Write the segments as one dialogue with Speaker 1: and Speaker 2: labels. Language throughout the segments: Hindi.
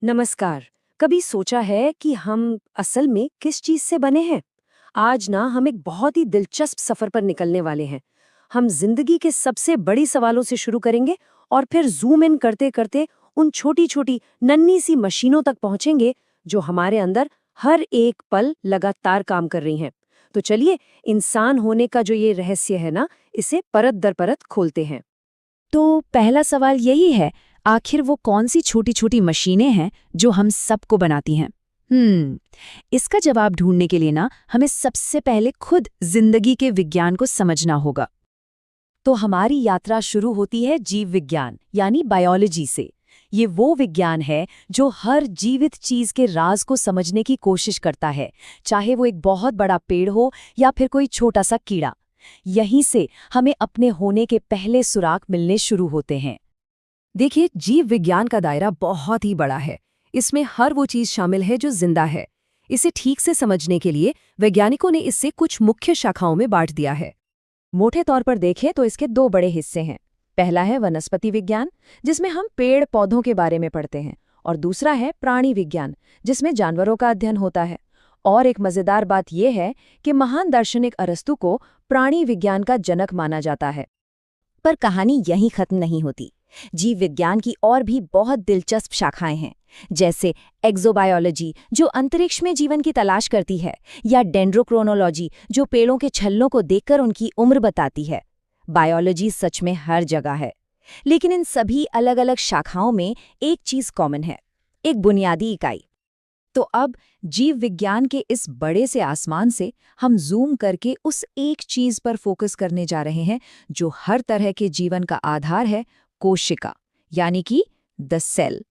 Speaker 1: नमस्कार। कभी सोचा है कि हम असल में किस चीज से बने हैं? आज ना हम एक बहुत ही दिलचस्प सफर पर निकलने वाले हैं। हम जिंदगी के सबसे बड़ी सवालों से शुरू करेंगे और फिर जूम इन करते करते उन छोटी छोटी नन्ही सी मशीनों तक पहुंचेंगे जो हमारे अंदर हर एक पल लगातार काम कर रही हैं। तो चलिए, इंसान होने का जो ये रहस्य है ना, इसे परत दर परत खोलते हैं।
Speaker 2: तो पहला सवाल यही है, आखिर वो कौन सी छोटी छोटी मशीनें हैं जो हम सबको बनाती हैं? इसका जवाब ढूंढने के लिए ना हमें सबसे पहले खुद जिंदगी के विज्ञान को समझना होगा। तो हमारी यात्रा शुरू होती है जीव विज्ञान यानी बायोलॉजी से। ये वो विज्ञान है जो हर जीवित चीज के राज को समझने की कोशिश करता है, चाहे वो एक बहुत बड़ा पेड़ हो या फिर कोई छोटा सा कीड़ा। यहीं से हमें अपने होने के पहले सुराग मिलने शुरू होते हैं।
Speaker 1: देखिए, जीव विज्ञान का दायरा बहुत ही बड़ा है। इसमें हर वो चीज शामिल है जो जिंदा है। इसे ठीक से समझने के लिए वैज्ञानिकों ने इससे कुछ मुख्य शाखाओं में बांट दिया है।
Speaker 2: मोटे तौर पर देखें तो इसके दो बड़े हिस्से हैं। पहला है वनस्पति विज्ञान, जिसमें हम पेड़ पौधों के बारे में पढ़ते हैं, और दूसरा है प्राणी विज्ञान, जिसमें जानवरों का अध्ययन होता है। और एक मजेदार बात यह है कि महान दार्शनिक अरस्तु को प्राणी विज्ञान का जनक माना जाता है। पर कहानी यहीं खत्म नहीं होती। जीव विज्ञान की और भी बहुत दिलचस्प शाखाएं हैं, जैसे एक्सोबायोलॉजी जो अंतरिक्ष में जीवन की तलाश करती है, या डेंड्रोक्रोनोलॉजी जो पेड़ों के छल्लों को देखकर उनकी उम्र बताती है। बायोलॉजी सच में हर जगह है, लेकिन इन सभी अलग अलग शाखाओं में एक चीज कॉमन है, एक बुनियादी इकाई। तो अब जीव विज्ञान के इस बड़े से आसमान से हम जूम करके उस एक चीज पर फोकस करने जा रहे हैं जो हर तरह के जीवन का आधार है, कोशिका, यानी कि द सेल।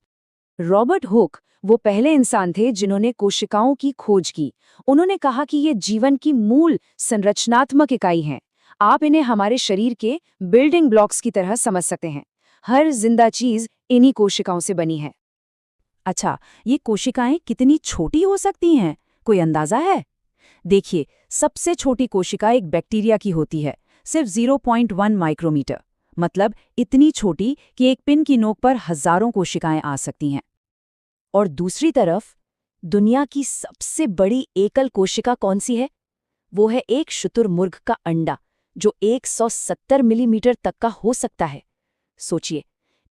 Speaker 1: रॉबर्ट हुक वो पहले इंसान थे जिन्होंने कोशिकाओं की खोज की। उन्होंने कहा कि ये जीवन की मूल संरचनात्मक इकाई हैं। आप इन्हें हमारे शरीर के बिल्डिंग ब्लॉक्स की तरह समझ सकते हैं। हर जिंदा चीज इन्हीं कोशिकाओं से बनी है।
Speaker 2: अच्छा, ये कोशिकाएं कितनी छोटी हो सकती हैं, कोई अंदाजा है? देखिए, सबसे छोटी कोशिका एक बैक्टीरिया की होती है, सिर्फ 0.1 माइक्रोमीटर। मतलब इतनी छोटी कि एक पिन की नोक पर हजारों कोशिकाएं आ सकती हैं। और दूसरी तरफ दुनिया की सबसे बड़ी एकल कोशिका कौन सी है? वो है एक शुतुरमुर्ग का अंडा, जो 170 मिलीमीटर तक का हो सकता है। सोचिए,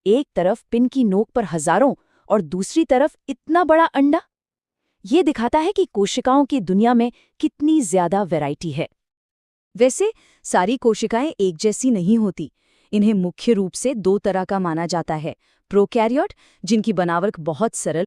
Speaker 2: एक तरफ पिन की नोक पर हजारों और दूसरी तरफ इतना बड़ा अंडा। ये दिखाता है कि कोशिकाओं की दुनिया में कितनी ज्यादा वैरायटी है। वैसे सारी कोशिकाएं एक जैसी नहीं होती। इन्हें मुख्य रूप से दो तरह का माना जाता है। प्रोकैरियोट, जिनकी बनावट बहुत सरल